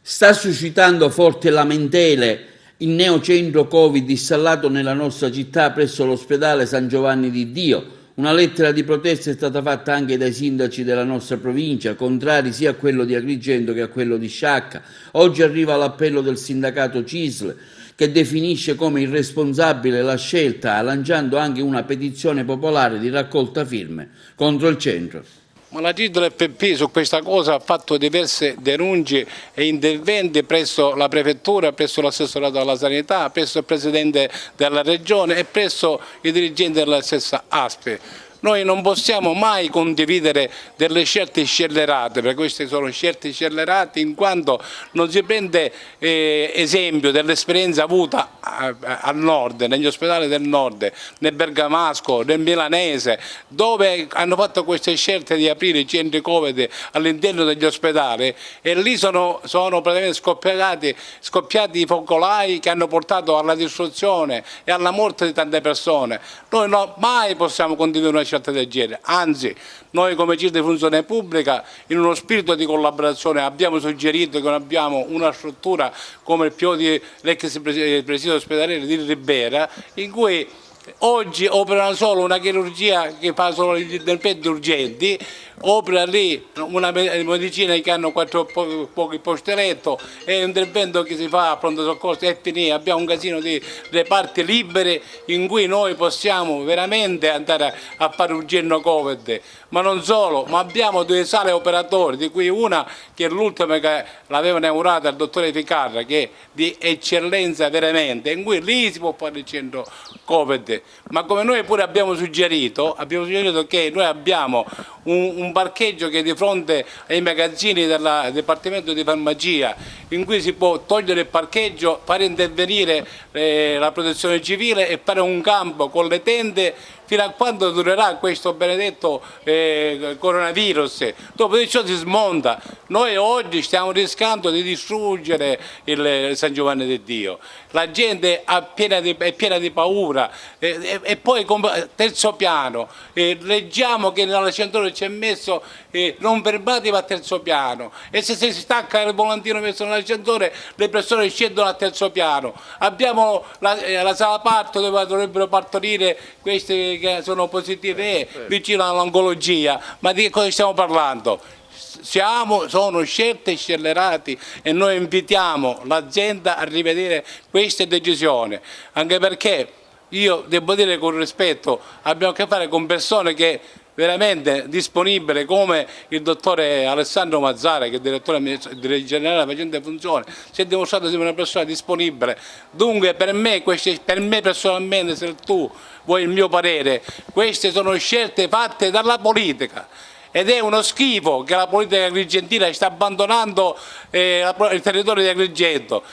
Sta suscitando forti lamentele il neocentro Covid installato nella nostra città presso l'ospedale San Giovanni di Dio. Una lettera di protesta è stata fatta anche dai sindaci della nostra provincia, contrari sia a quello di Agrigento che a quello di Sciacca. Oggi arriva l'appello del sindacato CISL, che definisce come irresponsabile la scelta, lanciando anche una petizione popolare di raccolta firme contro il centro. Ma la CISL FP su questa cosa ha fatto diverse denunce e interventi presso la prefettura, presso l'assessorato alla sanità, presso il presidente della regione e presso i dirigenti della stessa ASP. Noi non possiamo mai condividere delle scelte scellerate, perché queste sono scelte scellerate in quanto non si prende esempio dell'esperienza avuta al nord, negli ospedali del nord, nel bergamasco, nel milanese, dove hanno fatto queste scelte di aprire i centri Covid all'interno degli ospedali e lì sono praticamente scoppiati i focolai che hanno portato alla distruzione e alla morte di tante persone. Noi mai possiamo condividere una scelta del genere, anzi noi come CISL di Funzione Pubblica in uno spirito di collaborazione abbiamo suggerito che non abbiamo una struttura come il PO di l'ex presidio ospedaliero di Ribera in cui oggi opera solo una chirurgia che fa solo gli interventi urgenti, opera lì una medicina che hanno pochi posti letto e un intervento che si fa a pronto soccorso e finì. Abbiamo un casino di reparti liberi in cui noi possiamo veramente andare a fare un genno Covid, ma non solo, ma abbiamo due sale operatori, di cui una che è l'ultima che l'aveva inaugurata il dottore Ficarra, che è di eccellenza veramente, in cui lì si può fare il centro Covid, ma come noi pure abbiamo suggerito che noi abbiamo un parcheggio che è di fronte ai magazzini del Dipartimento di Farmacia, in cui si può togliere il parcheggio, fare intervenire la protezione civile e fare un campo con le tende fino a quando durerà questo benedetto coronavirus. Dopo di ciò si smonta. Noi oggi stiamo rischiando di distruggere il San Giovanni di Dio. La gente è piena di paura e poi terzo piano, leggiamo che nell'ascensore c'è messo non fermatevi a terzo piano e se si stacca il volantino messo nell'ascensore le persone scendono a terzo piano. Abbiamo la sala parto dove dovrebbero partorire questi che sono positive vicino all'oncologia, ma di cosa stiamo parlando? Sono scelte scellerate e noi invitiamo l'azienda a rivedere queste decisioni, anche perché io devo dire con rispetto, abbiamo a che fare con persone che veramente disponibile come il dottore Alessandro Mazzara, che è direttore generale della Facente Funzione, si è dimostrato essere una persona disponibile. Dunque per me personalmente, se tu vuoi il mio parere, queste sono scelte fatte dalla politica. Ed è uno schifo che la politica agrigentina sta abbandonando il territorio di Agrigento.